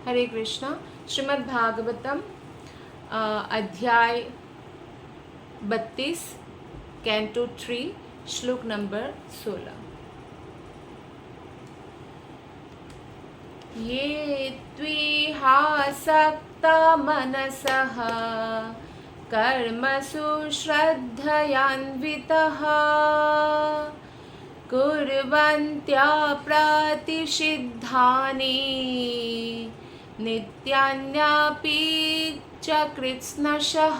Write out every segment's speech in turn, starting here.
हरे कृष्णा। श्रीमद् भागवतम अध्याय 32 कैंटो 3 श्लोक नंबर 16। ये त्विहासक्ता मनसः कर्मसु श्रद्धयान्वितः कुर्वन्त्याप्रातिषिद्धानि नित्यान्यापि च कृत्स्नशः।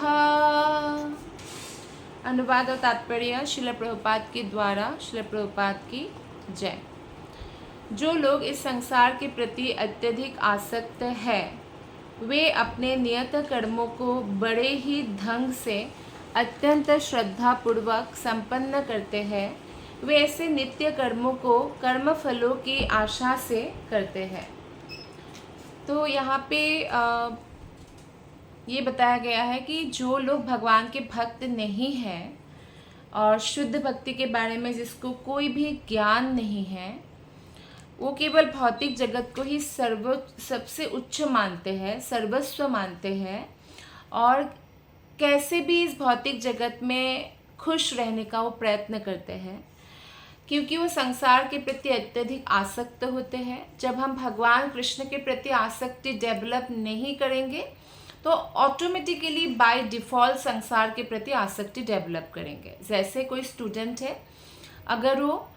अनुवाद और तात्पर्य श्रील प्रभुपाद के द्वारा। श्रील प्रभुपाद की जय। जो लोग इस संसार के प्रति अत्यधिक आसक्त है वे अपने नियत कर्मों को बड़े ही ढंग से अत्यंत श्रद्धापूर्वक संपन्न करते हैं। वे ऐसे नित्य कर्मों को कर्म फलों की आशा से करते हैं। तो यहाँ पे ये बताया गया है कि जो लोग भगवान के भक्त नहीं हैं और शुद्ध भक्ति के बारे में जिसको कोई भी ज्ञान नहीं है, वो केवल भौतिक जगत को ही सबसे उच्च मानते हैं, सर्वस्व मानते हैं और कैसे भी इस भौतिक जगत में खुश रहने का वो प्रयत्न करते हैं, क्योंकि वो संसार के प्रति अत्यधिक आसक्त होते हैं। जब हम भगवान कृष्ण के प्रति आसक्ति डेवलप नहीं करेंगे तो ऑटोमेटिकली बाय डिफ़ॉल्ट संसार के प्रति आसक्ति डेवलप करेंगे। जैसे कोई स्टूडेंट है, अगर वो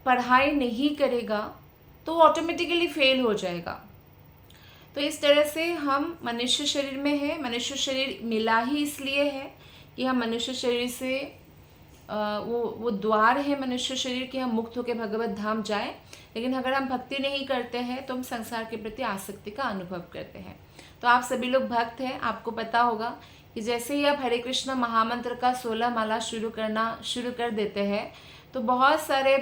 पढ़ाई नहीं करेगा तो ऑटोमेटिकली फेल हो जाएगा। तो इस तरह से हम मनुष्य शरीर में है, मनुष्य शरीर मिला ही इसलिए है कि हम मनुष्य शरीर से वो द्वार है मनुष्य शरीर कि हम मुक्त होकर भगवत धाम जाए। लेकिन अगर हम भक्ति नहीं करते हैं तो हम संसार के प्रति आसक्ति का अनुभव करते हैं। तो आप सभी लोग भक्त हैं, आपको पता होगा कि जैसे ही आप हरे कृष्ण महामंत्र का 16 माला शुरू कर देते हैं तो बहुत सारे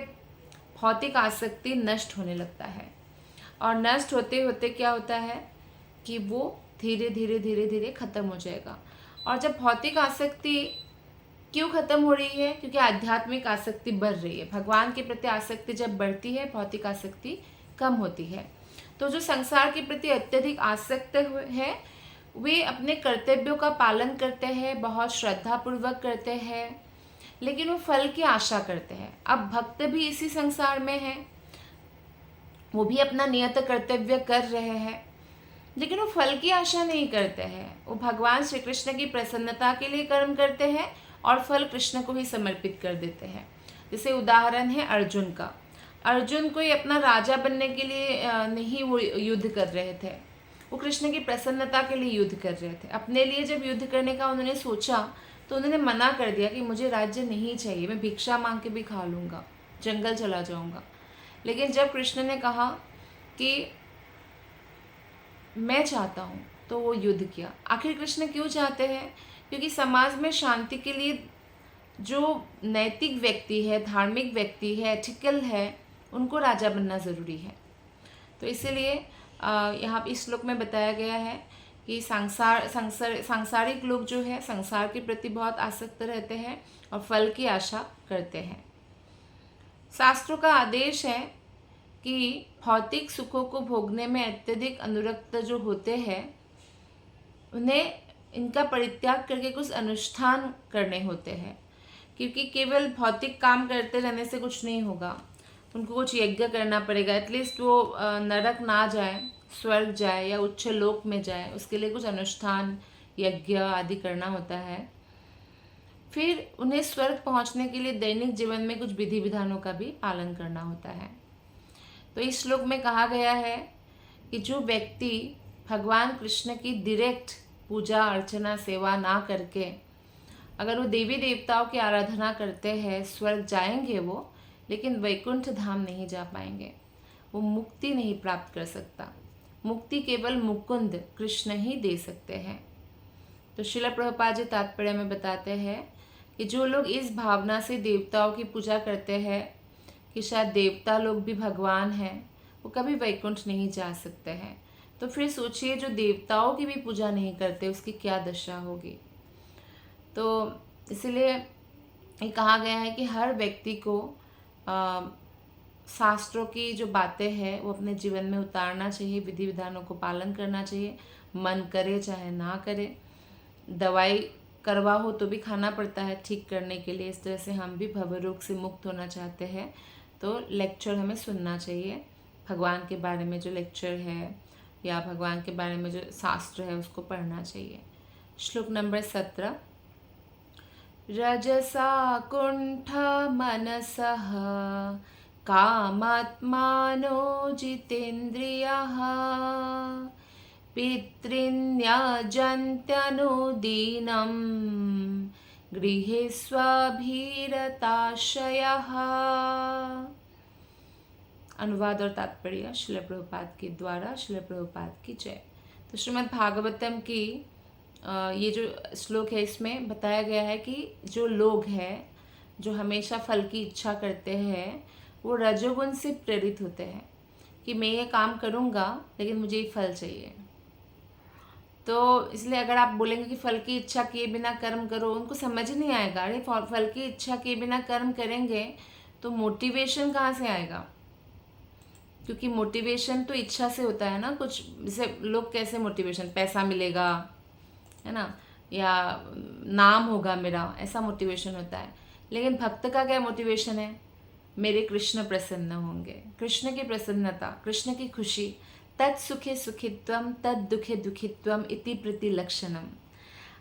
भौतिक आसक्ति नष्ट होने लगता है। और नष्ट होते होते क्या होता है कि वो धीरे धीरे ख़त्म हो जाएगा। और जब भौतिक आसक्ति क्यों ख़त्म हो रही है? क्योंकि आध्यात्मिक आसक्ति बढ़ रही है। भगवान के प्रति आसक्ति जब बढ़ती है, भौतिक आसक्ति कम होती है। तो जो संसार के प्रति अत्यधिक आसक्त है वे अपने कर्तव्यों का पालन करते हैं, बहुत श्रद्धापूर्वक करते हैं, लेकिन वो फल की आशा करते हैं। अब भक्त भी इसी संसार में हैं, वो भी अपना नियत कर्तव्य कर रहे हैं, लेकिन वो फल की आशा नहीं करते हैं। वो भगवान श्री कृष्ण की प्रसन्नता के लिए कर्म करते हैं और फल कृष्ण को ही समर्पित कर देते हैं। जैसे उदाहरण है अर्जुन का। अर्जुन कोई अपना राजा बनने के लिए नहीं वो युद्ध कर रहे थे, वो कृष्ण की प्रसन्नता के लिए युद्ध कर रहे थे। अपने लिए जब युद्ध करने का उन्होंने सोचा तो उन्होंने मना कर दिया कि मुझे राज्य नहीं चाहिए, मैं भिक्षा मांग के भी खा लूँगा, जंगल चला जाऊँगा। लेकिन जब कृष्ण ने कहा कि मैं चाहता हूँ तो वो युद्ध किया। आखिर कृष्ण क्यों चाहते हैं? क्योंकि समाज में शांति के लिए जो नैतिक व्यक्ति है, धार्मिक व्यक्ति है, एथिकल है, उनको राजा बनना ज़रूरी है। तो इसीलिए यहाँ इस श्लोक में बताया गया है कि सांसारिक लोग जो है संसार के प्रति बहुत आसक्त रहते हैं और फल की आशा करते हैं। शास्त्रों का आदेश है कि भौतिक सुखों को भोगने में अत्यधिक अनुरक्त जो होते हैं उन्हें इनका परित्याग करके कुछ अनुष्ठान करने होते हैं, क्योंकि केवल भौतिक काम करते रहने से कुछ नहीं होगा। उनको कुछ यज्ञ करना पड़ेगा, एटलीस्ट वो नरक ना जाए, स्वर्ग जाए या उच्च लोक में जाए, उसके लिए कुछ अनुष्ठान यज्ञ आदि करना होता है। फिर उन्हें स्वर्ग पहुंचने के लिए दैनिक जीवन में कुछ विधि विधानों का भी पालन करना होता है। तो इस श्लोक में कहा गया है कि जो व्यक्ति भगवान कृष्ण की डायरेक्ट पूजा अर्चना सेवा ना करके अगर वो देवी देवताओं की आराधना करते हैं, स्वर्ग जाएंगे वो, लेकिन वैकुंठ धाम नहीं जा पाएंगे, वो मुक्ति नहीं प्राप्त कर सकता। मुक्ति केवल मुकुंद कृष्ण ही दे सकते हैं। तो श्रील प्रभुपाद जी तात्पर्य में बताते हैं कि जो लोग इस भावना से देवताओं की पूजा करते हैं कि शायद देवता लोग भी भगवान हैं, वो कभी वैकुंठ नहीं जा सकते हैं। तो फिर सोचिए जो देवताओं की भी पूजा नहीं करते उसकी क्या दशा होगी। तो इसलिए ये कहा गया है कि हर व्यक्ति को शास्त्रों की जो बातें हैं वो अपने जीवन में उतारना चाहिए, विधि विधानों को पालन करना चाहिए, मन करे चाहे ना करे। दवाई करवा हो तो भी खाना पड़ता है ठीक करने के लिए। इस तरह से हम भी भव रोग से मुक्त होना चाहते हैं तो लेक्चर हमें सुनना चाहिए। भगवान के बारे में जो लेक्चर है या भगवान के बारे में जो शास्त्र है उसको पढ़ना चाहिए। श्लोक नंबर 17। रजसा कुंठ मनसः कामात्मानो जितेन्द्रियः पितृन्यजन्त्यनुदीनं गृहे स्वभिरताशयः। अनुवाद और तात्पर्य श्रील प्रभुपाद के द्वारा, श्रील प्रभुपाद की जय। तो श्रीमद् भागवतम की ये जो श्लोक है इसमें बताया गया है कि जो लोग हैं जो हमेशा फल की इच्छा करते हैं वो रजोगुण से प्रेरित होते हैं कि मैं ये काम करूँगा लेकिन मुझे ये फल चाहिए। तो इसलिए अगर आप बोलेंगे कि फल की इच्छा किए बिना कर्म करो, उनको समझ ही नहीं आएगा। अरे फल की इच्छा किए बिना कर्म करेंगे तो मोटिवेशन कहाँ से आएगा? क्योंकि मोटिवेशन तो इच्छा से होता है ना। कुछ जैसे लोग कैसे मोटिवेशन, पैसा मिलेगा है ना, या नाम होगा मेरा, ऐसा मोटिवेशन होता है। लेकिन भक्त का क्या मोटिवेशन है? मेरे कृष्ण प्रसन्न होंगे, कृष्ण की प्रसन्नता, कृष्ण की खुशी। तत् सुखे सुखित्वम तत् दुखे दुखित्वम इति प्रतिलक्षणम।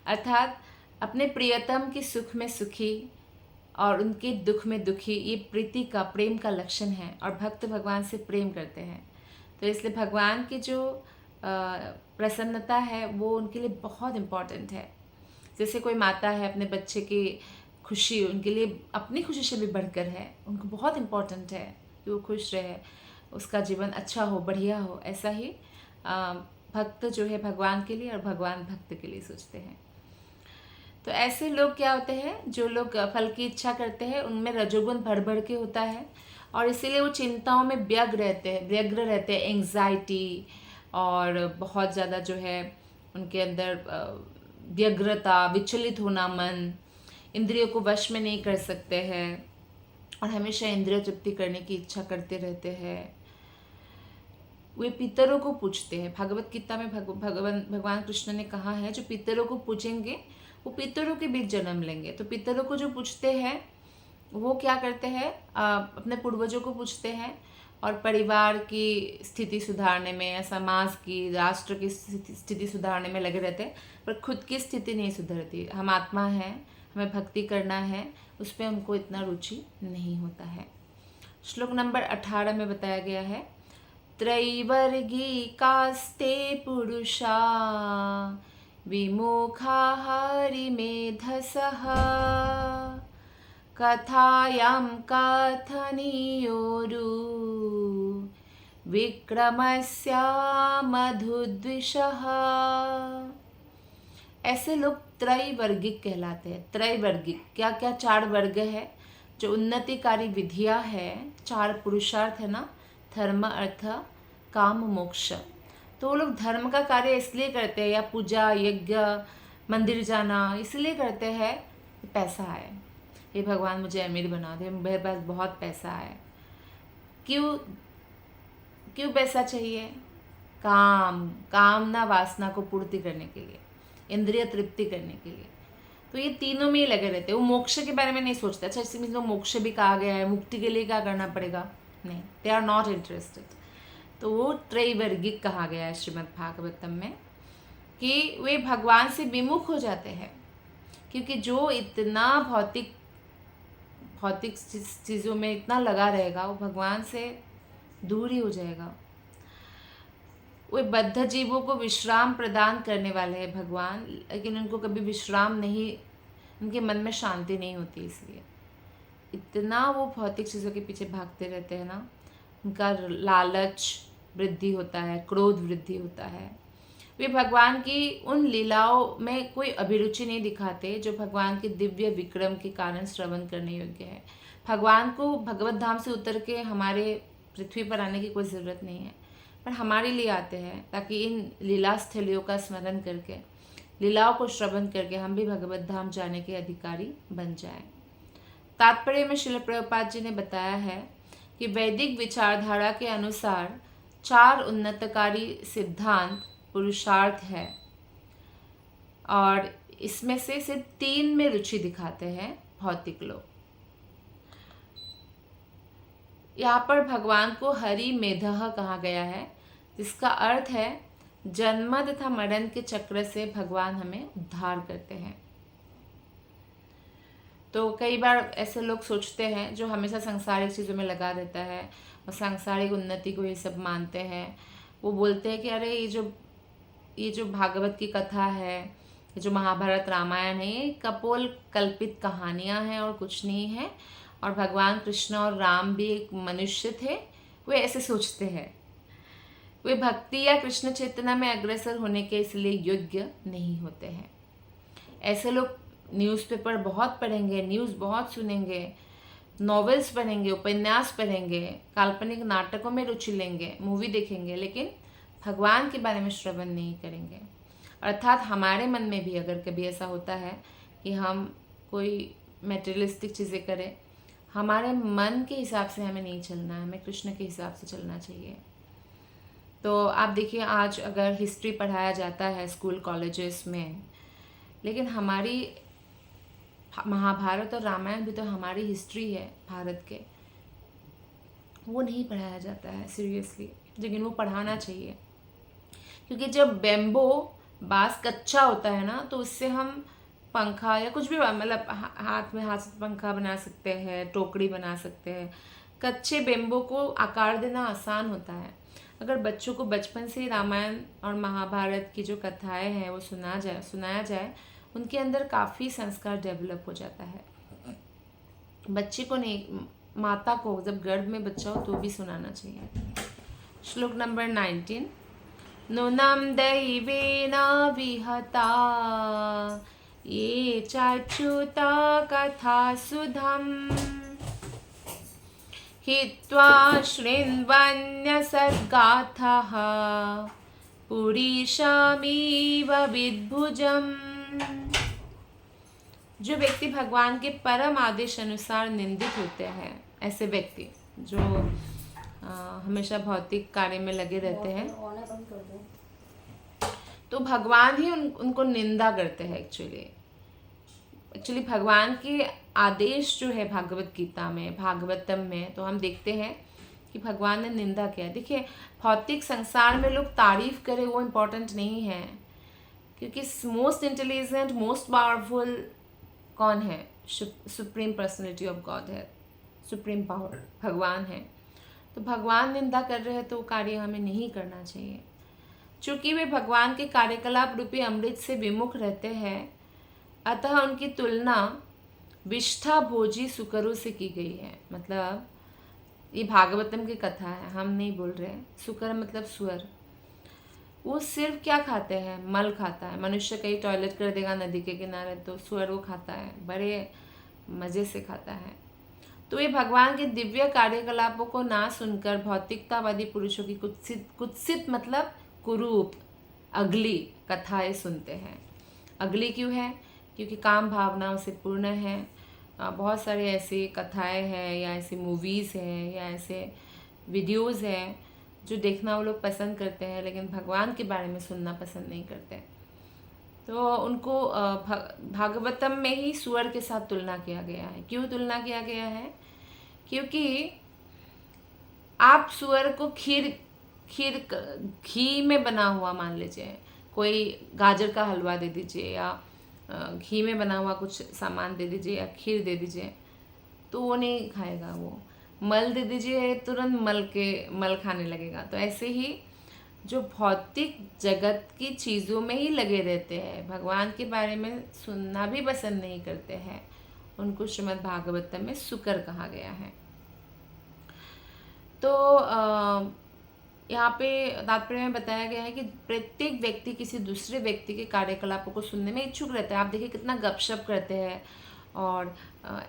अर्थात अपने प्रियतम के सुख में सुखी और उनके दुख में दुखी, ये प्रीति का, प्रेम का लक्षण है। और भक्त भगवान से प्रेम करते हैं तो इसलिए भगवान की जो प्रसन्नता है वो उनके लिए बहुत इम्पॉर्टेंट है। जैसे कोई माता है अपने बच्चे की खुशी उनके लिए अपनी खुशी से भी बढ़कर है, उनको बहुत इम्पॉर्टेंट है कि वो खुश रहे, उसका जीवन अच्छा हो, बढ़िया हो। ऐसा ही भक्त जो है भगवान के लिए और भगवान भक्त के लिए सोचते हैं। तो ऐसे लोग क्या होते हैं, जो लोग फल की इच्छा करते हैं उनमें रजोगुण बढ़ के होता है और इसीलिए वो चिंताओं में व्यग्र रहते हैं, एंग्जाइटी और बहुत ज़्यादा जो है उनके अंदर व्यग्रता, विचलित होना, मन इंद्रियों को वश में नहीं कर सकते हैं और हमेशा इंद्रिय तृप्ति करने की इच्छा करते रहते हैं। वे पितरों को पूछते हैं। भगवत गीता में भगवान कृष्ण ने कहा है जो पितरों को पूछेंगे वो पितरों के बीच जन्म लेंगे। तो पितरों को जो पूछते हैं वो क्या करते हैं, अपने पूर्वजों को पूछते हैं और परिवार की स्थिति सुधारने में या समाज की, राष्ट्र की स्थिति सुधारने में लगे रहते हैं, पर खुद की स्थिति नहीं सुधरती। हम आत्मा हैं, हमें भक्ति करना है, उस पर उनको इतना रुचि नहीं होता है। श्लोक नंबर 18 में बताया गया है, त्रैवर्गिकास्ते पुरुषा विमुखा हरिमेधसः कथायां कथनीयोरु विक्रमस्या मधुद्विषः। ऐसे लोग त्रैवर्गिक कहलाते हैं। त्रैवर्गिक क्या क्या 4 वर्ग है जो उन्नतिकारी विधियां है, 4 पुरुषार्थ है ना, धर्म अर्थ काम मोक्ष। तो वो लोग धर्म का कार्य इसलिए करते हैं या पूजा यज्ञ मंदिर जाना इसलिए करते हैं कि पैसा आए, हे भगवान मुझे अमीर बना दे, मेरे पास बहुत पैसा है। क्यों पैसा चाहिए? कामना वासना को पूर्ति करने के लिए, इंद्रिय तृप्ति करने के लिए। तो ये तीनों में ही लगे रहते हैं। वो मोक्ष के बारे में नहीं सोचते। अच्छा इसमें तो मोक्ष भी कहा गया है, मुक्ति के लिए क्या करना पड़ेगा? नहीं, दे आर नॉट इंटरेस्टेड। तो वो त्रैवर्गिक कहा गया है श्रीमद् भागवतम में कि वे भगवान से विमुख हो जाते हैं, क्योंकि जो इतना भौतिक चीज़ों में इतना लगा रहेगा वो भगवान से दूर ही हो जाएगा। वे बद्ध जीवों को विश्राम प्रदान करने वाले हैं भगवान, लेकिन उनको कभी विश्राम नहीं, उनके मन में शांति नहीं होती। इसलिए इतना वो भौतिक चीज़ों के पीछे भागते रहते हैं ना, उनका लालच वृद्धि होता है, क्रोध वृद्धि होता है। वे भगवान की उन लीलाओं में कोई अभिरुचि नहीं दिखाते जो भगवान के दिव्य विक्रम के कारण श्रवण करने योग्य है। भगवान को भगवत धाम से उतर के हमारे पृथ्वी पर आने की कोई ज़रूरत नहीं है, पर हमारे लिए आते हैं ताकि इन लीला स्थलियों का स्मरण करके, लीलाओं को श्रवण करके हम भी भगवत धाम जाने के अधिकारी बन जाएं। तात्पर्य में श्रील प्रभुपाद जी ने बताया है कि वैदिक विचारधारा के अनुसार 4 उन्नतकारी सिद्धांत पुरुषार्थ है और इसमें से सिर्फ 3 में रुचि दिखाते हैं भौतिक लोग। यहाँ पर भगवान को हरि मेधः कहा गया है, जिसका अर्थ है जन्म तथा मरण के चक्र से भगवान हमें उद्धार करते हैं। तो कई बार ऐसे लोग सोचते हैं जो हमेशा सांसारिक चीज़ों में लगा रहता है और सांसारिक उन्नति को ये सब मानते हैं, वो बोलते हैं कि अरे ये जो भागवत की कथा है, ये जो महाभारत रामायण है, ये कपोल कल्पित कहानियाँ हैं और कुछ नहीं है, और भगवान कृष्ण और राम भी एक मनुष्य थे। वे ऐसे सोचते हैं, वे भक्ति या कृष्ण चेतना में अग्रसर होने के इसलिए योग्य नहीं होते हैं। ऐसे लोग न्यूज़पेपर बहुत पढ़ेंगे, न्यूज़ बहुत सुनेंगे, नॉवेल्स पढ़ेंगे, उपन्यास पढ़ेंगे, काल्पनिक नाटकों में रुचि लेंगे, मूवी देखेंगे, लेकिन भगवान के बारे में श्रवण नहीं करेंगे। अर्थात हमारे मन में भी अगर कभी ऐसा होता है कि हम कोई मटेरियलिस्टिक चीज़ें करें, हमारे मन के हिसाब से हमें नहीं चलना है, हमें कृष्ण के हिसाब से चलना चाहिए। तो आप देखिए, आज अगर हिस्ट्री पढ़ाया जाता है स्कूल कॉलेजेस में, लेकिन हमारी महाभारत और रामायण भी तो हमारी हिस्ट्री है भारत के, वो नहीं पढ़ाया जाता है सीरियसली, लेकिन वो पढ़ाना चाहिए। क्योंकि जब बेम्बो बांस कच्चा होता है ना, तो उससे हम पंखा या कुछ भी, मतलब हाथ से पंखा बना सकते हैं, टोकरी बना सकते हैं। कच्चे बेम्बो को आकार देना आसान होता है। अगर बच्चों को बचपन से ही रामायण और महाभारत की जो कथाएं हैं वो सुनाया जाए, उनके अंदर काफ़ी संस्कार डेवलप हो जाता है। बच्चे को नहीं, माता को जब गर्भ में बच्चा हो तो भी सुनाना चाहिए। श्लोक नंबर 19। नूनं दैवेन विहता ये चाच्युता कथा सुधम् हित्वा शृण्वन्यसद्गाथः पुरीशामीव विद्भुजम्। जो व्यक्ति भगवान के परम आदेश अनुसार निंदित होते हैं, ऐसे व्यक्ति जो हमेशा भौतिक कार्य में लगे रहते हैं, तो भगवान ही उनको निंदा करते हैं। एक्चुअली भगवान के आदेश जो है भागवत गीता में, भागवतम में, तो हम देखते हैं कि भगवान ने निंदा किया। देखिए, भौतिक संसार में लोग तारीफ करें वो इम्पोर्टेंट नहीं है, क्योंकि मोस्ट इंटेलिजेंट, मोस्ट पावरफुल कौन है? सुप्रीम पर्सनैलिटी ऑफ गॉड है, सुप्रीम पावर भगवान है। तो भगवान निंदा कर रहे हैं तो कार्य हमें नहीं करना चाहिए। चूँकि वे भगवान के कार्यकलाप रूपी अमृत से विमुख रहते हैं, अतः उनकी तुलना विष्ठा भोजी सुकरों से की गई है। मतलब ये भागवतम की कथा है, हम नहीं बोल रहे। सुकर मतलब सुअर। वो सिर्फ क्या खाते हैं? मल खाता है। मनुष्य कहीं टॉयलेट कर देगा नदी के किनारे, तो सुअर वो खाता है, बड़े मज़े से खाता है। तो ये भगवान के दिव्य कार्यकलापों को ना सुनकर भौतिकतावादी पुरुषों की कुत्सित मतलब कुरूप, अगली कथाएं सुनते हैं। अगली क्यों है? क्योंकि काम भावनाओं से पूर्ण है। बहुत सारे ऐसी कथाएं हैं या ऐसी मूवीज़ हैं या ऐसे वीडियोज़ हैं जो देखना वो लोग पसंद करते हैं, लेकिन भगवान के बारे में सुनना पसंद नहीं करते। तो उनको भागवतम में ही सुअर के साथ तुलना किया गया है। क्यों तुलना किया गया है? क्योंकि आप सुअर को घी में बना हुआ मान लीजिए, कोई गाजर का हलवा दे दीजिए या घी में बना हुआ कुछ सामान दे दीजिए या खीर दे दीजिए, तो वो नहीं खाएगा। वो मल दे दीजिए, तुरंत मल खाने लगेगा। तो ऐसे ही जो भौतिक जगत की चीज़ों में ही लगे रहते हैं, भगवान के बारे में सुनना भी पसंद नहीं करते हैं, उनको श्रीमद् भागवतम में सुकर कहा गया है। तो यहाँ पे तात्पर्य में बताया गया है कि प्रत्येक व्यक्ति किसी दूसरे व्यक्ति के कार्यकलापों को सुनने में इच्छुक रहता है। आप देखिए कितना गपशप करते हैं, और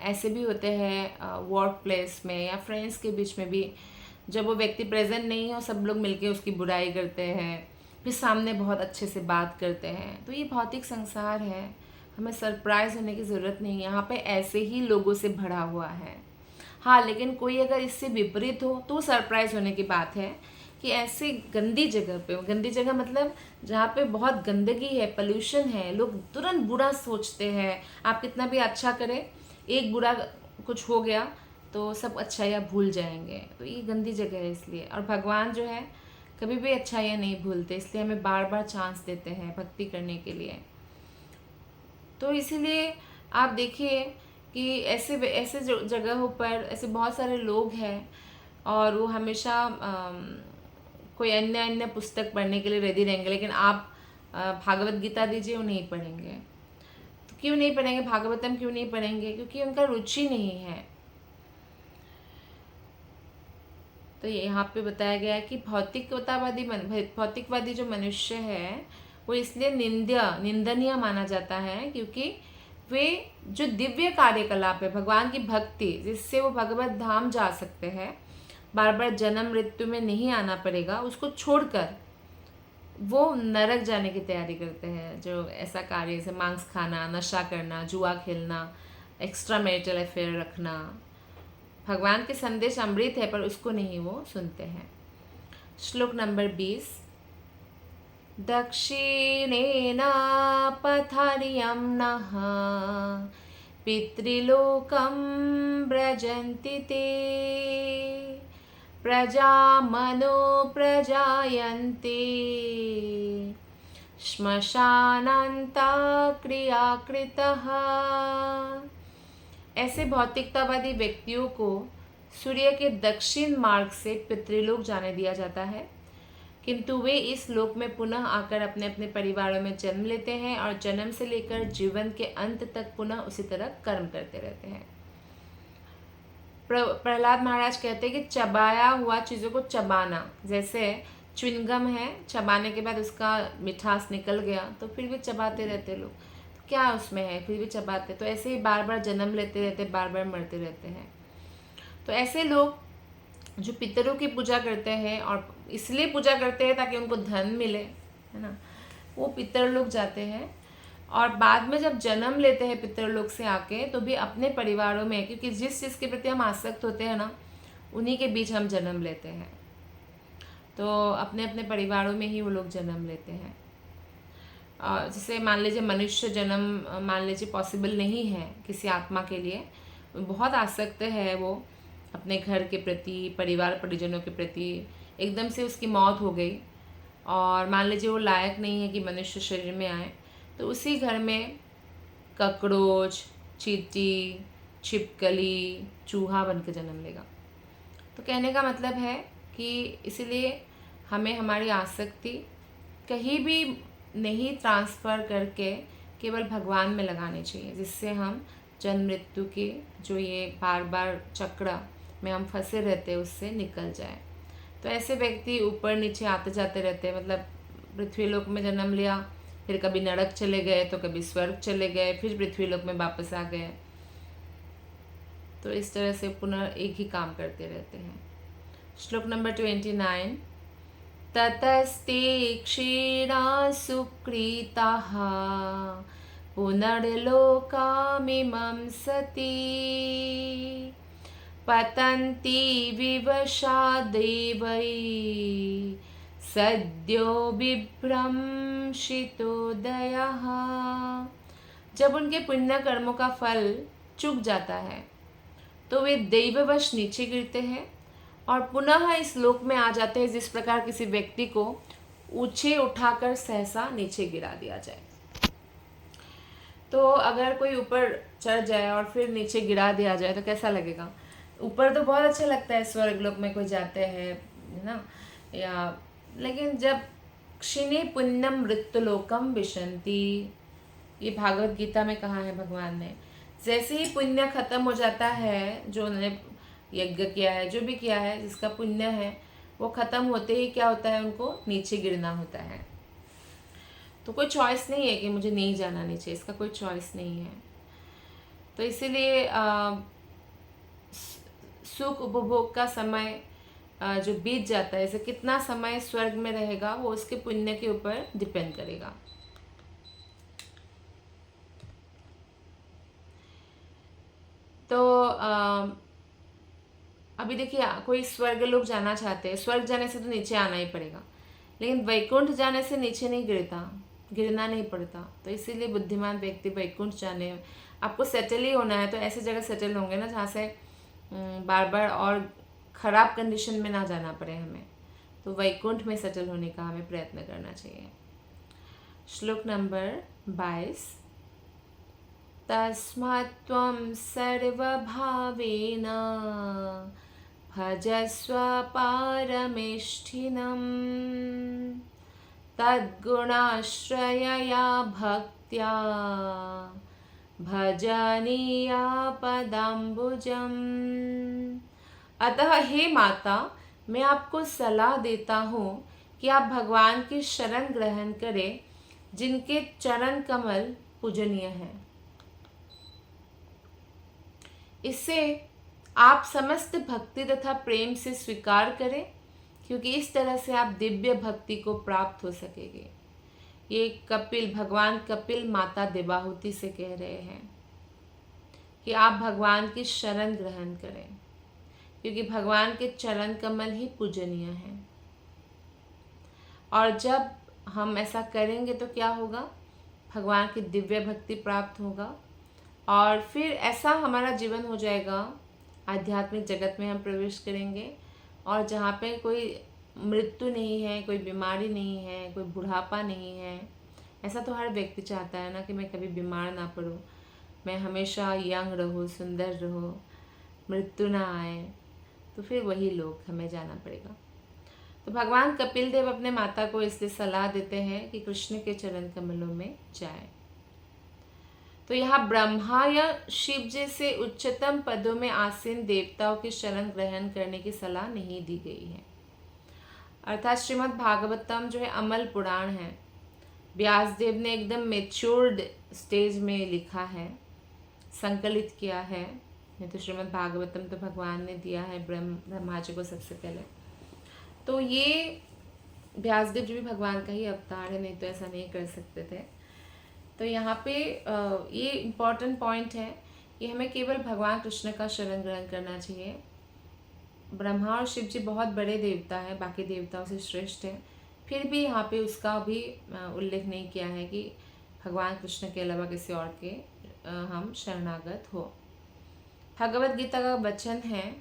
ऐसे भी होते हैं वर्क प्लेस में या फ्रेंड्स के बीच में भी, जब वो व्यक्ति प्रेजेंट नहीं हो, सब लोग मिलके उसकी बुराई करते हैं, फिर सामने बहुत अच्छे से बात करते हैं। तो ये भौतिक संसार है, हमें सरप्राइज होने की ज़रूरत नहीं। यहाँ पे ऐसे ही लोगों से भरा हुआ है। हाँ, लेकिन कोई अगर इससे विपरीत हो तो सरप्राइज होने की बात है कि ऐसे गंदी जगह पे, गंदी जगह मतलब जहाँ पे बहुत गंदगी है, पोल्यूशन है, लोग तुरंत बुरा सोचते हैं। आप कितना भी अच्छा करें, एक बुरा कुछ हो गया तो सब अच्छाइयाँ भूल जाएंगे। तो ये गंदी जगह है इसलिए। और भगवान जो है कभी भी अच्छाइयाँ नहीं भूलते, इसलिए हमें बार बार चांस देते हैं भक्ति करने के लिए। तो इसीलिए आप देखिए कि ऐसे ऐसे जगहों पर ऐसे बहुत सारे लोग हैं और वो हमेशा कोई अन्य अन्य पुस्तक पढ़ने के लिए रेडी रहेंगे, लेकिन आप भागवत गीता दीजिए, वो नहीं पढ़ेंगे। तो क्यों नहीं पढ़ेंगे? भागवतम क्यों नहीं पढ़ेंगे? क्योंकि उनका रुचि नहीं है। तो यहाँ पे बताया गया है कि भौतिकवादी जो मनुष्य है वो इसलिए निंदनीय माना जाता है क्योंकि वे जो दिव्य कार्यकलाप है, भगवान की भक्ति, जिससे वो भगवत धाम जा सकते हैं, बार बार जन्म मृत्यु में नहीं आना पड़ेगा, उसको छोड़कर वो नरक जाने की तैयारी करते हैं। जो ऐसा कार्य जैसे मांस खाना, नशा करना, जुआ खेलना, एक्स्ट्रा मैरिटल अफेयर रखना। भगवान के संदेश अमृत है पर उसको नहीं वो सुनते हैं। श्लोक नंबर 20। दक्षिणेन पथर्यं नः पितृलोकं व्रजन्ति ते प्रजामनो प्रजायन्ते श्मशानान्ता क्रियाकृतः। ऐसे भौतिकतावादी व्यक्तियों को सूर्य के दक्षिण मार्ग से पितृलोक जाने दिया जाता है, किंतु वे इस लोक में पुनः आकर अपने अपने परिवारों में जन्म लेते हैं और जन्म से लेकर जीवन के अंत तक पुनः उसी तरह कर्म करते रहते हैं। प्रहलाद महाराज कहते हैं कि चबाया हुआ चीज़ों को चबाना, जैसे च्युइंगम है, चबाने के बाद उसका मिठास निकल गया तो फिर भी चबाते रहते लोग, तो क्या उसमें है, फिर भी चबाते। तो ऐसे ही बार बार जन्म लेते रहते, बार बार मरते रहते हैं। तो ऐसे लोग जो पितरों की पूजा करते हैं और इसलिए पूजा करते हैं ताकि उनको धन मिले, है ना, वो पितर लोग जाते हैं और बाद में जब जन्म लेते हैं पितर लोग से आके, तो भी अपने परिवारों में, क्योंकि जिस चीज़ के प्रति हम आसक्त होते हैं ना, उन्हीं के बीच हम जन्म लेते हैं। तो अपने अपने परिवारों में ही वो लोग जन्म लेते हैं। जैसे मान लीजिए मनुष्य जन्म मान लीजिए पॉसिबल नहीं है किसी आत्मा के लिए, बहुत आसक्त है वो अपने घर के प्रति, परिवार परिजनों के प्रति, एकदम से उसकी मौत हो गई और मान लीजिए वो लायक नहीं है कि मनुष्य शरीर में आए, तो उसी घर में ककड़ोच, चींटी, छिपकली, चूहा बन के जन्म लेगा। तो कहने का मतलब है कि इसीलिए हमें हमारी आसक्ति कहीं भी नहीं ट्रांसफ़र करके केवल भगवान में लगानी चाहिए, जिससे हम जन्म मृत्यु के जो ये बार बार चक्र में हम फंसे रहते हैं उससे निकल जाए। तो ऐसे व्यक्ति ऊपर नीचे आते जाते रहते हैं, मतलब पृथ्वीलोक में जन्म लिया, फिर कभी नरक चले गए, तो कभी स्वर्ग चले गए, फिर पृथ्वीलोक में वापस आ गए। तो इस तरह से पुनः एक ही काम करते रहते हैं। श्लोक नंबर 29। ततस्ते क्षीणा सुकृताः पुनर्लोकामिमं सति पतन्ति विवशा देवै सद्यो बिभ्रंशितोदयः। जब उनके पुण्य कर्मों का फल चुक जाता है तो वे दैववश नीचे गिरते हैं और पुनः इस लोक में आ जाते हैं, जिस प्रकार किसी व्यक्ति को ऊंचे उठाकर सहसा नीचे गिरा दिया जाए। तो अगर कोई ऊपर चढ़ जाए और फिर नीचे गिरा दिया जाए तो कैसा लगेगा? ऊपर तो बहुत अच्छा लगता है, स्वर्ग लोक में कोई जाते हैं, है ना, या लेकिन जब क्षिणे पुण्यम मृत्युलोकम विशंति, ये भागवत गीता में कहा है भगवान ने, जैसे ही पुण्य खत्म हो जाता है, जो उन्होंने यज्ञ किया है, जो भी किया है, जिसका पुण्य है, वो खत्म होते ही क्या होता है, उनको नीचे गिरना होता है। तो कोई चॉइस नहीं है कि मुझे नहीं जाना नीचे, इसका कोई चॉइस नहीं है। तो इसीलिए सुख उपभोग का समय जो बीत जाता है, जैसे कितना समय स्वर्ग में रहेगा वो उसके पुण्य के ऊपर डिपेंड करेगा। तो अभी देखिए कोई स्वर्ग लोग जाना चाहते हैं, स्वर्ग जाने से तो नीचे आना ही पड़ेगा, लेकिन वैकुंठ जाने से नीचे नहीं गिरना नहीं पड़ता। तो इसीलिए बुद्धिमान व्यक्ति वैकुंठ जाने, आपको सेटल ही होना है तो ऐसी जगह सेटल होंगे ना जहाँ से बार बार और ख़राब कंडीशन में ना जाना पड़े हमें। तो वैकुंठ में सेटल होने का हमें प्रयत्न करना चाहिए। श्लोक नंबर 22। तस्मात् त्वं सर्वभावेन भजस्व पारमेष्ठिनम् तद्गुणाश्रयया भक्त्या भजनीया पदाम्बुजम्। अतः हे माता, मैं आपको सलाह देता हूँ कि आप भगवान की शरण ग्रहण करें जिनके चरण कमल पूजनीय हैं। इसे आप समस्त भक्ति तथा प्रेम से स्वीकार करें, क्योंकि इस तरह से आप दिव्य भक्ति को प्राप्त हो सकेंगे। ये भगवान कपिल माता देवाहुति से कह रहे हैं कि आप भगवान की शरण ग्रहण करें, क्योंकि भगवान के चरण कमल ही पूजनीय हैं। और जब हम ऐसा करेंगे तो क्या होगा, भगवान की दिव्य भक्ति प्राप्त होगा और फिर ऐसा हमारा जीवन हो जाएगा, आध्यात्मिक जगत में हम प्रवेश करेंगे और जहाँ पे कोई मृत्यु नहीं है, कोई बीमारी नहीं है, कोई बुढ़ापा नहीं है। ऐसा तो हर व्यक्ति चाहता है ना कि मैं कभी बीमार ना पड़ूं, मैं हमेशा यंग रहूं, सुंदर रहूं, मृत्यु ना आए। तो फिर वही लोग हमें जाना पड़ेगा। तो भगवान कपिल देव अपने माता को इसलिए सलाह देते हैं कि कृष्ण के चरण कमलों में जाए। तो यहाँ ब्रह्मा या शिव जैसे उच्चतम पदों में आसीन देवताओं की शरण ग्रहण करने की सलाह नहीं दी गई है। अर्थात श्रीमद् भागवतम जो है अमल पुराण है, व्यासदेव ने एकदम मेच्योर्ड स्टेज में लिखा है, संकलित किया है। नहीं तो श्रीमद् भागवतम तो भगवान ने दिया है ब्रह्मा जी को सबसे पहले। तो ये व्यासदेव जी भी भगवान का ही अवतार है, नहीं तो ऐसा नहीं कर सकते थे। तो यहाँ पे ये इम्पॉर्टेंट पॉइंट है कि हमें केवल भगवान कृष्ण का शरण ग्रहण करना चाहिए। ब्रह्मा और शिव जी बहुत बड़े देवता हैं, बाकी देवताओं से श्रेष्ठ है, फिर भी यहाँ पे उसका भी उल्लेख नहीं किया है कि भगवान कृष्ण के अलावा किसी और के हम शरणागत हो। भगवत गीता का वचन है,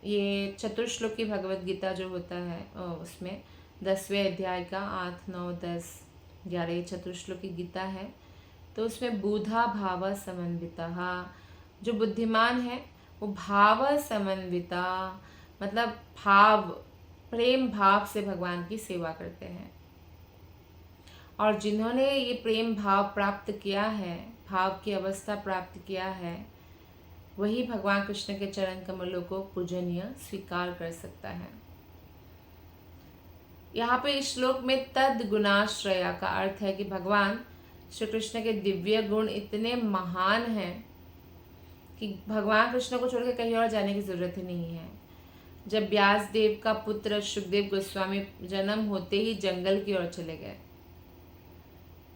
ये चतुर्श्लोक की भगवत गीता जो होता है उसमें 10वें अध्याय का 8, 9, 10, 11 चतुर्श्लोक की गीता है। तो उसमें बुधा भाव समन्विता, जो बुद्धिमान है वो भाव समन्विता मतलब प्रेम भाव से भगवान की सेवा करते हैं। और जिन्होंने ये प्रेम भाव प्राप्त किया है, भाव की अवस्था प्राप्त किया है, वही भगवान कृष्ण के चरण कमलों को पूजनीय स्वीकार कर सकता है। यहाँ पे इस श्लोक में तद गुणाश्रया का अर्थ है कि भगवान श्री कृष्ण के दिव्य गुण इतने महान हैं कि भगवान कृष्ण को छोड़ के कहीं और जाने की जरूरत ही नहीं है। जब व्यास देव का पुत्र सुखदेव गोस्वामी जन्म होते ही जंगल की ओर चले गए,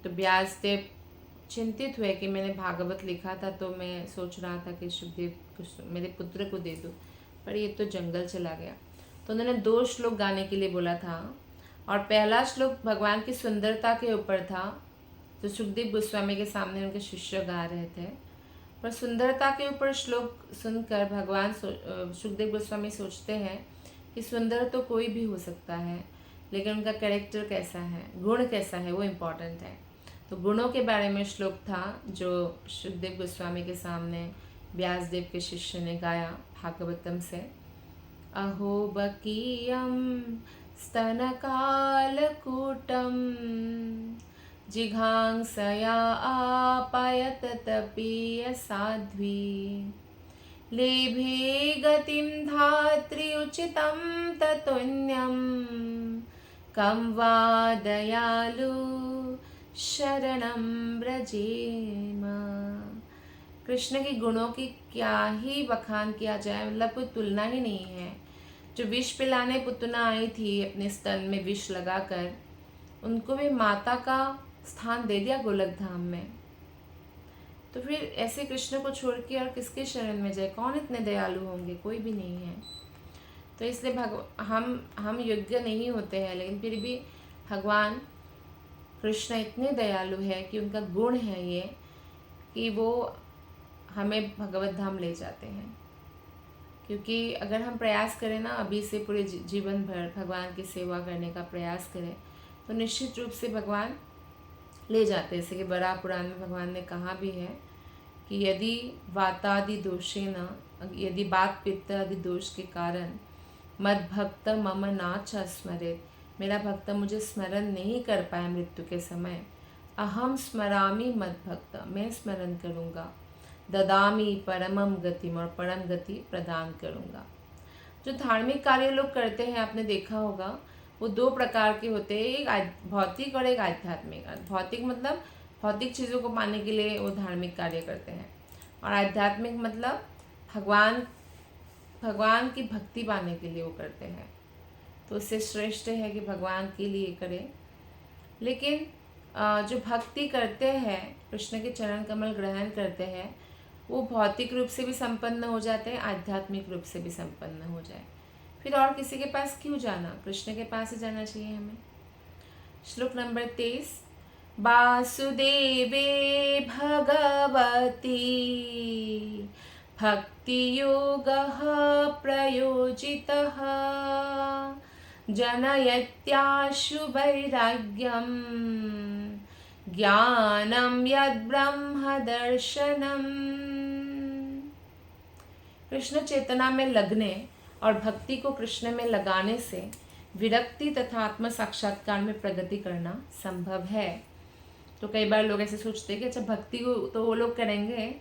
तो व्यास देव चिंतित हुए कि मैंने भागवत लिखा था तो मैं सोच रहा था कि सुखदेव मेरे पुत्र को दे दूं, पर ये तो जंगल चला गया। तो उन्होंने 2 श्लोक गाने के लिए बोला था, और पहला श्लोक भगवान की सुंदरता के ऊपर था, जो सुखदेव गोस्वामी के सामने उनके शिष्य गा रहे थे। पर सुंदरता के ऊपर श्लोक सुनकर भगवान सुखदेव गोस्वामी सोचते हैं कि सुंदर तो कोई भी हो सकता है, लेकिन उनका कैरेक्टर कैसा है, गुण कैसा है, वो इम्पोर्टेंट है। तो गुणों के बारे में श्लोक था जो सुखदेव गोस्वामी के सामने व्यासदेव के शिष्य ने गाया भागवतम से। अहो बकीयम स्तनकालकूटम जिघांसया आपयत तपीय साध्वी लेभे गतिं धात्री उचितं ततुन्यं कं वा दयालु शरणं ब्रजेम। कृष्ण के गुणों की क्या ही बखान किया जाए, मतलब कोई तुलना ही नहीं है। जो विष पिलाने पुतना आई थी अपने स्तन में विष लगाकर, उनको भी माता का स्थान दे दिया गोलक धाम में। तो फिर ऐसे कृष्ण को छोड़ के और किसके शरण में जाए? कौन इतने दयालु होंगे? कोई भी नहीं है। तो इसलिए हम योग्य नहीं होते हैं, लेकिन फिर भी भगवान कृष्ण इतने दयालु है कि उनका गुण है ये कि वो हमें भगवत धाम ले जाते हैं। क्योंकि अगर हम प्रयास करें ना, अभी से पूरे जीवन भर भगवान की सेवा करने का प्रयास करें, तो निश्चित रूप से भगवान ले जाते हैं। जैसे कि बड़ा पुराण में भगवान ने कहा भी है कि यदि वातादि दोषे न, यदि बात पित्त आदि दोष के कारण मद भक्त मम नाच स्मरित, मेरा भक्त मुझे स्मरण नहीं कर पाया मृत्यु के समय, अहम स्मरामि मद भक्त, मैं स्मरण करूँगा, ददामी परमम गतिम, और परम गति प्रदान करूँगा। जो धार्मिक कार्य लोग करते हैं, आपने देखा होगा, वो दो प्रकार के होते हैं, एक भौतिक और एक आध्यात्मिक। भौतिक मतलब भौतिक चीज़ों को पाने के लिए वो धार्मिक कार्य करते हैं, और आध्यात्मिक मतलब भगवान की भक्ति पाने के लिए वो करते हैं। तो उससे श्रेष्ठ है कि भगवान के लिए करें। लेकिन जो भक्ति करते हैं, कृष्ण के चरण कमल ग्रहण करते हैं, वो भौतिक रूप से भी संपन्न हो जाते हैं, आध्यात्मिक रूप से भी संपन्न हो जाए। फिर और किसी के पास क्यों जाना? कृष्ण के पास ही जाना चाहिए हमें। श्लोक नंबर 23। वासुदेवे भगवती भक्तियोगः प्रयोजितः जनयत्याशु वैराग्यं ज्ञानं यद्ब्रह्म दर्शनम्। कृष्ण चेतना में लगने और भक्ति को कृष्ण में लगाने से विरक्ति तथा आत्म साक्षात्कार में प्रगति करना संभव है। तो कई बार लोग ऐसे सोचते हैं कि अच्छा, भक्ति को तो वो लोग करेंगे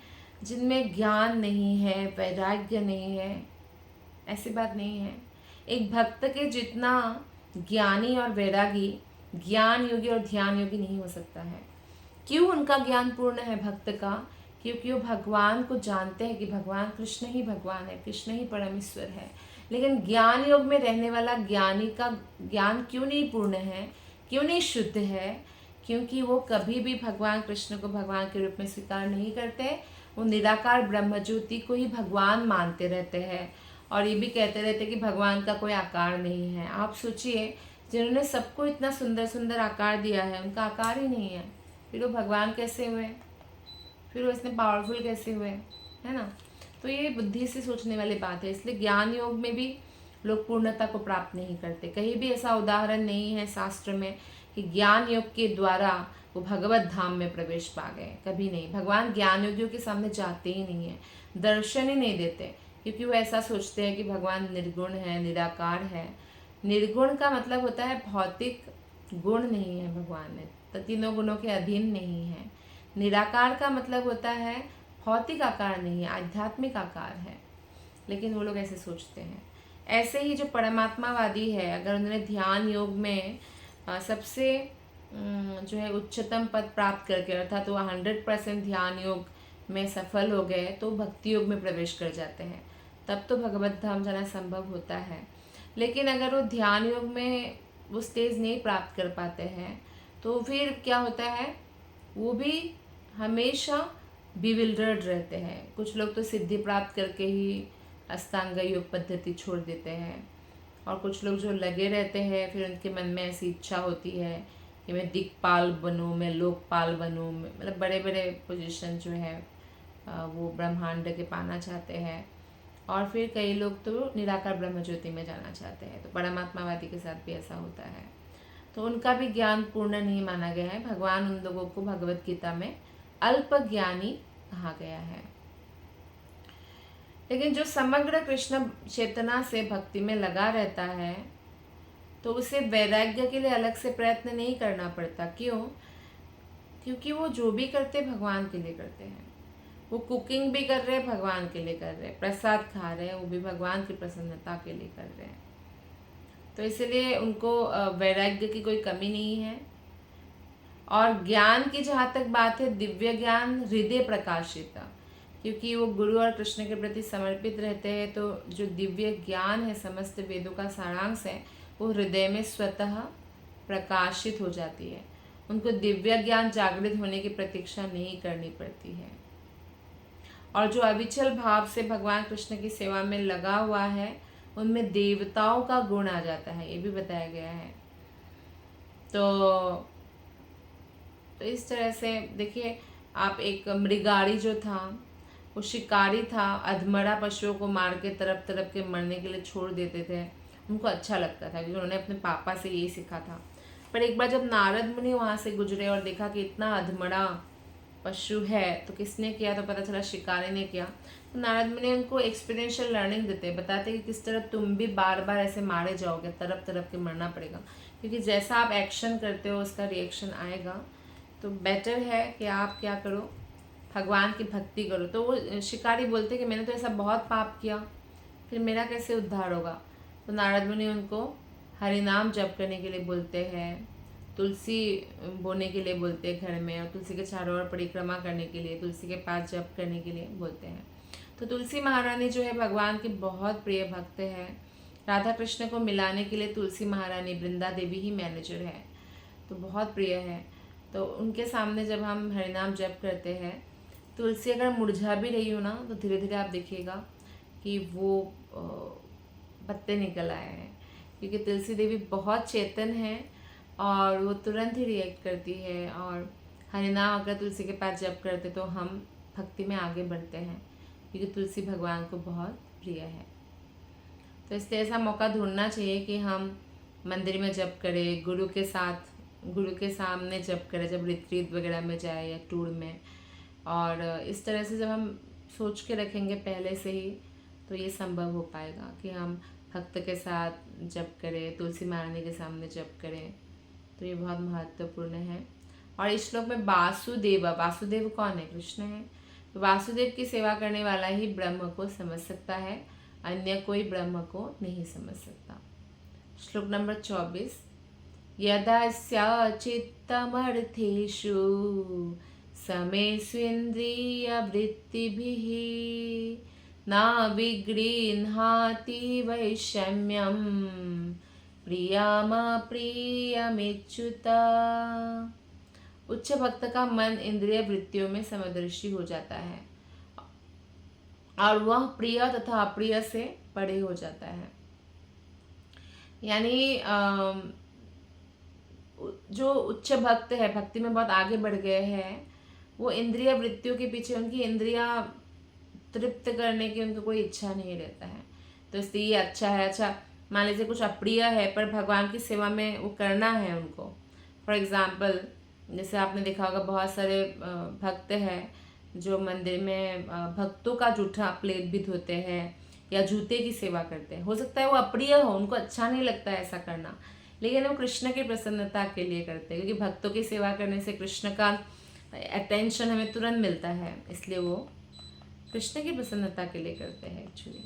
जिनमें ज्ञान नहीं है, वैराग्य नहीं है। ऐसी बात नहीं है। एक भक्त के जितना ज्ञानी और वैरागी ज्ञान योगी और ध्यान योगी नहीं हो सकता है। क्यों उनका ज्ञान पूर्ण है भक्त का? क्योंकि वो भगवान को जानते हैं कि भगवान कृष्ण ही भगवान है, कृष्ण ही परमेश्वर है। लेकिन ज्ञान योग में रहने वाला ज्ञानी का ज्ञान क्यों नहीं पूर्ण है, क्यों नहीं शुद्ध है? क्योंकि वो कभी भी भगवान कृष्ण को भगवान के रूप में स्वीकार नहीं करते। वो निराकार ब्रह्म ज्योति को ही भगवान मानते रहते हैं, और ये भी कहते रहते कि भगवान का कोई आकार नहीं है। आप सोचिए, जिन्होंने सबको इतना सुंदर सुंदर आकार दिया है, उनका आकार ही नहीं है, फिर वो भगवान कैसे हुए? फिर वो इतने पावरफुल कैसे हुए? है ना? तो ये बुद्धि से सोचने वाली बात है। इसलिए ज्ञान योग में भी लोग पूर्णता को प्राप्त नहीं करते। कहीं भी ऐसा उदाहरण नहीं है शास्त्र में कि ज्ञान योग के द्वारा वो भगवत धाम में प्रवेश पा गए, कभी नहीं। भगवान ज्ञान योगियों के सामने जाते ही नहीं है, दर्शन ही नहीं देते, क्योंकि वो ऐसा सोचते हैं कि भगवान निर्गुण है, निराकार है। निर्गुण का मतलब होता है भौतिक गुण नहीं है भगवान में, तो तीनों गुणों के अधीन नहीं है। निराकार का मतलब होता है भौतिक आकार नहीं है, आध्यात्मिक आकार है। लेकिन वो लोग ऐसे सोचते हैं। ऐसे ही जो परमात्मावादी है, अगर उन्होंने ध्यान योग में सबसे जो है उच्चतम पद प्राप्त करके, अर्थात वो 100% ध्यान योग में सफल हो गए, तो भक्ति योग में प्रवेश कर जाते हैं, तब तो भगवत धाम जाना संभव होता है। लेकिन अगर वो ध्यान योग में वो स्टेज नहीं प्राप्त कर पाते हैं, तो फिर क्या होता है, वो भी हमेशा बिविल्डर्ड रहते हैं। कुछ लोग तो सिद्धि प्राप्त करके ही अष्टांग योग पद्धति छोड़ देते हैं, और कुछ लोग जो लगे रहते हैं, फिर उनके मन में ऐसी इच्छा होती है कि मैं दिक्पाल बनूं, मैं लोकपाल बनूं, मतलब बड़े बड़े पोजीशन जो है वो ब्रह्मांड के पाना चाहते हैं। और फिर कई लोग तो निराकार ब्रह्म ज्योति में जाना चाहते हैं। तो परमात्मावादी के साथ भी ऐसा होता है। तो उनका भी ज्ञान पूर्ण नहीं माना गया है। भगवान उन लोगों को भगवत गीता में अल्प ज्ञानी कहा गया है। लेकिन जो समग्र कृष्ण चेतना से भक्ति में लगा रहता है, तो उसे वैराग्य के लिए अलग से प्रयत्न नहीं करना पड़ता। क्यों? क्योंकि वो जो भी करते भगवान के लिए करते हैं। वो कुकिंग भी कर रहे हैं, भगवान के लिए कर रहे हैं, प्रसाद खा रहे हैं, वो भी भगवान की प्रसन्नता के लिए कर रहे हैं। तो इसलिए उनको वैराग्य की कोई कमी नहीं है। और ज्ञान की जहाँ तक बात है, दिव्य ज्ञान हृदय प्रकाशित, क्योंकि वो गुरु और कृष्ण के प्रति समर्पित रहते हैं, तो जो दिव्य ज्ञान है, समस्त वेदों का सारांश है, वो हृदय में स्वतः प्रकाशित हो जाती है। उनको दिव्य ज्ञान जागृत होने की प्रतीक्षा नहीं करनी पड़ती है। और जो अविचल भाव से भगवान कृष्ण की सेवा में लगा हुआ है उनमें देवताओं का गुण आ जाता है, ये भी बताया गया है। तो इस तरह से देखिए, आप एक मृगारी जो था वो शिकारी था, अधमरा पशुओं को मार के तरफ तरफ के मरने के लिए छोड़ देते थे, उनको अच्छा लगता था क्योंकि उन्होंने अपने पापा से यही सीखा था। पर एक बार जब नारद मुनि वहाँ से गुजरे और देखा कि इतना अधमरा पशु है तो किसने किया, तो पता चला शिकारी ने किया। तो नारद मुनि उनको एक्सपीरियंशियल लर्निंग देते, बताते कि किस तरह तुम भी बार बार ऐसे मारे जाओगे, तरफ तरफ के मरना पड़ेगा, क्योंकि जैसा आप एक्शन करते हो उसका रिएक्शन आएगा। तो बेटर है कि आप क्या करो, भगवान की भक्ति करो। तो वो शिकारी बोलते कि मैंने तो ऐसा बहुत पाप किया, फिर मेरा कैसे उद्धार होगा। तो नारद मुनि उनको हरि नाम जप करने के लिए बोलते हैं, तुलसी बोने के लिए बोलते हैं घर में, और तुलसी के चारों ओर परिक्रमा करने के लिए, तुलसी के पास जप करने के लिए बोलते हैं। तो तुलसी महारानी जो है भगवान की बहुत प्रिय भक्त है। राधा कृष्ण को मिलाने के लिए तुलसी महारानी, वृंदा देवी ही मैनेजर है, तो बहुत प्रिय है। तो उनके सामने जब हम हरिनाम जप करते हैं, तुलसी अगर मुरझा भी रही हो ना, तो धीरे धीरे आप देखिएगा कि वो पत्ते निकल आए हैं, क्योंकि तुलसी देवी बहुत चेतन है और वो तुरंत ही रिएक्ट करती है। और हरिनाम अगर तुलसी के पास जप करते तो हम भक्ति में आगे बढ़ते हैं, क्योंकि तुलसी भगवान को बहुत प्रिय है। तो इसलिए ऐसा मौका ढूंढना चाहिए कि हम मंदिर में जप करें, गुरु के साथ, गुरु के सामने जप करें, जब रिट्रीट वगैरह में जाए या टूर में। और इस तरह से जब हम सोच के रखेंगे पहले से ही, तो ये संभव हो पाएगा कि हम भक्त के साथ जप करें, तुलसी महारानी के सामने जप करें। तो ये बहुत महत्वपूर्ण है। और इस श्लोक में वासुदेव, वासुदेव कौन है? कृष्ण है। तो वासुदेव की सेवा करने वाला ही ब्रह्म को समझ सकता है, अन्य कोई ब्रह्म को नहीं समझ सकता। श्लोक नंबर 24, यदा चित्तमर्थेषु समेष्वेन्द्रियवृत्तिभिः न विगृह्णाति वैषम्यं प्रियमप्रियमेच्युत। उच्च भक्त का मन इंद्रिय वृत्तियों में समदर्शी हो जाता है और वह प्रिय तथा अप्रिय से परे हो जाता है। यानी जो उच्च भक्त है, भक्ति में बहुत आगे बढ़ गए हैं, वो इंद्रिय वृत्तियों के पीछे, उनकी इंद्रियां तृप्त करने की उनको कोई इच्छा नहीं रहता है। तो इसलिए ये अच्छा है। अच्छा, मान लीजिए कुछ अप्रिय है पर भगवान की सेवा में वो करना है उनको। फॉर एग्जाम्पल, जैसे आपने देखा होगा बहुत सारे भक्त हैं जो मंदिर में भक्तों का जूठा प्लेट भी धोते हैं या जूते की सेवा करते हैं। हो सकता है वो अप्रिय हो, उनको अच्छा नहीं लगता है ऐसा करना, लेकिन वो कृष्ण की प्रसन्नता के लिए करते हैं, क्योंकि भक्तों की सेवा करने से कृष्ण का अटेंशन हमें तुरंत मिलता है, इसलिए वो कृष्ण की प्रसन्नता के लिए करते हैं। एक्चुअली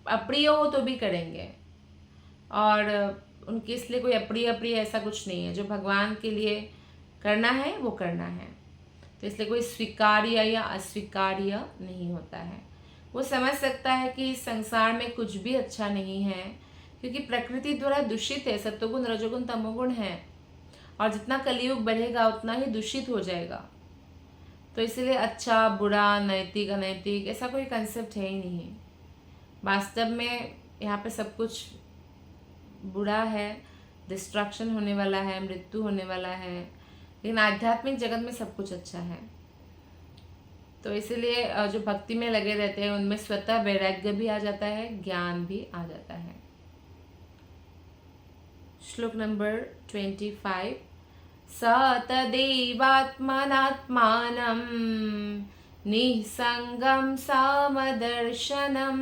अप्रिय हो तो भी करेंगे, और उनके इसलिए कोई अप्रिय अप्रिय ऐसा कुछ नहीं है। जो भगवान के लिए करना है वो करना है, तो इसलिए कोई स्वीकार्य या अस्वीकार्य नहीं होता है। वो समझ सकता है कि इस संसार में कुछ भी अच्छा नहीं है, क्योंकि प्रकृति द्वारा दूषित है, सत्वगुण रजोगुण तमोगुण है, और जितना कलयुग बढ़ेगा उतना ही दूषित हो जाएगा। तो इसलिए अच्छा बुरा, नैतिक अनैतिक, ऐसा कोई कंसेप्ट है ही नहीं। वास्तव में यहाँ पे सब कुछ बुरा है, डिस्ट्रक्शन होने वाला है, मृत्यु होने वाला है, लेकिन आध्यात्मिक जगत में सब कुछ अच्छा है। तो इसीलिए जो भक्ति में लगे रहते हैं उनमें स्वतः वैराग्य भी आ जाता है, ज्ञान भी आ जाता है। श्लोक नंबर 25, सतदेवात्मनात्मानं निसंगं समदर्शनम्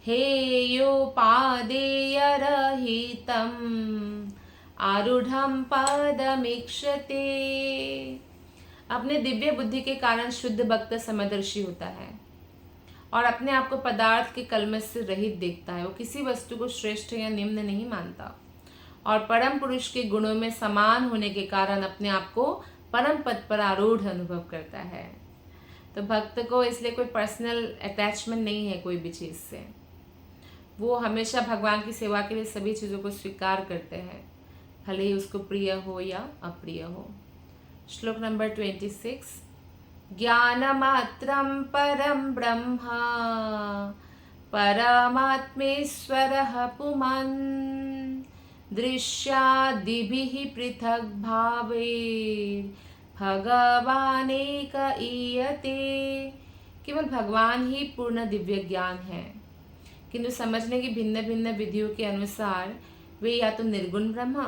हेयोपादेयरहितम् आरूढ़ं पदमीक्षते। अपने दिव्य बुद्धि के कारण शुद्ध भक्त समदर्शी होता है और अपने आप को पदार्थ के कलमश से रहित देखता है। वो किसी वस्तु को श्रेष्ठ या निम्न नहीं मानता, और परम पुरुष के गुणों में समान होने के कारण अपने आप को परम पद पर आरूढ़ अनुभव करता है। तो भक्त को इसलिए कोई पर्सनल अटैचमेंट नहीं है कोई भी चीज़ से। वो हमेशा भगवान की सेवा के लिए सभी चीज़ों को स्वीकार करते हैं, भले ही उसको प्रिय हो या अप्रिय हो। श्लोक नंबर 26, ज्ञानमात्रं परं ब्रह्म परमात्मेश्वरः पुमान् दृश्यादिभिः पृथग् भावे भगवानेक ईयते। केवल भगवान ही पूर्ण दिव्य ज्ञान है, किंतु समझने की भिन्न भिन्न विधियों के अनुसार वे या तो निर्गुण ब्रह्म,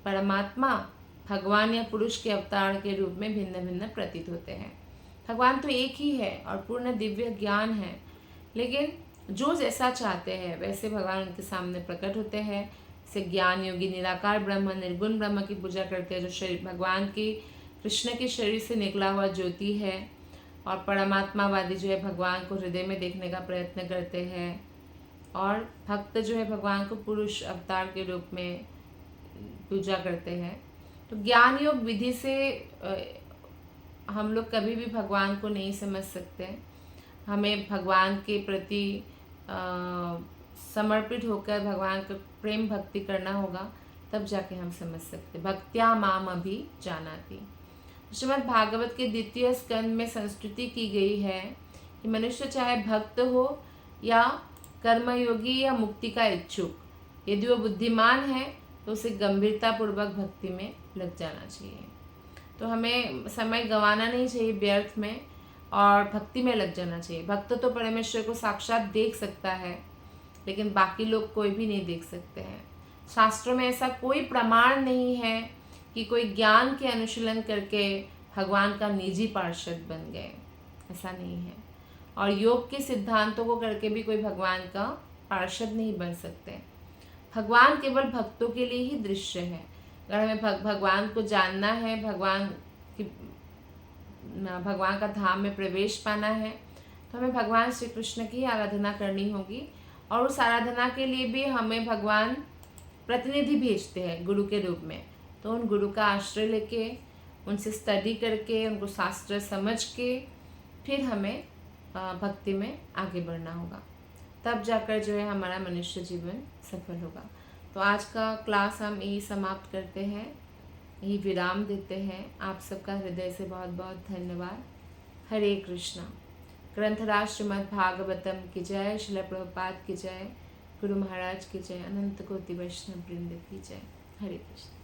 परमात्मा, भगवान या पुरुष के अवतार के रूप में भिन्न भिन्न प्रतीत होते हैं। भगवान तो एक ही है और पूर्ण दिव्य ज्ञान है, लेकिन जो जैसा चाहते हैं वैसे भगवान उनके सामने प्रकट होते हैं। जैसे ज्ञान योगी निराकार ब्रह्म, निर्गुण ब्रह्म की पूजा करते हैं, जो शरीर भगवान की, कृष्ण के शरीर से निकला हुआ ज्योति है। और परमात्मावादी जो है भगवान को हृदय में देखने का प्रयत्न करते हैं, और भक्त जो है भगवान को पुरुष अवतार के रूप में पूजा करते हैं। तो ज्ञान योग विधि से हम लोग कभी भी भगवान को नहीं समझ सकते। हमें भगवान के प्रति समर्पित होकर भगवान का प्रेम भक्ति करना होगा, तब जाके हम समझ सकते। भक्त्या माम अभी जानाति। श्रीमद् भागवत के द्वितीय स्कंद में संस्तुति की गई है कि मनुष्य चाहे भक्त हो या कर्मयोगी या मुक्ति का इच्छुक, यदि वो बुद्धिमान है तो उसे गंभीरतापूर्वक भक्ति में लग जाना चाहिए। तो हमें समय गंवाना नहीं चाहिए व्यर्थ में, और भक्ति में लग जाना चाहिए। भक्त तो परमेश्वर को साक्षात देख सकता है, लेकिन बाकी लोग कोई भी नहीं देख सकते हैं। शास्त्रों में ऐसा कोई प्रमाण नहीं है कि कोई ज्ञान के अनुशीलन करके भगवान का निजी पार्षद बन गए, ऐसा नहीं है। और योग के सिद्धांतों को करके भी कोई भगवान का पार्षद नहीं बन सकते। भगवान केवल भक्तों के लिए ही दृश्य है। अगर हमें भगवान को जानना है, भगवान का धाम में प्रवेश पाना है, तो हमें भगवान श्री कृष्ण की आराधना करनी होगी। और उस आराधना के लिए भी हमें भगवान प्रतिनिधि भेजते हैं गुरु के रूप में। तो उन गुरु का आश्रय लेके, उनसे स्टडी करके, उनको शास्त्र समझ के फिर हमें भक्ति में आगे बढ़ना होगा, तब जाकर जो है हमारा मनुष्य जीवन सफल होगा। तो आज का क्लास हम यही समाप्त करते हैं, यही विराम देते हैं। आप सबका हृदय से बहुत बहुत धन्यवाद। हरे कृष्णा। ग्रंथराज श्रीमद् भागवतम की जय, श्रील प्रभुपाद की जय, गुरु महाराज की जय, अनंत कोटि वैष्णव वृंद की जय। हरे कृष्ण।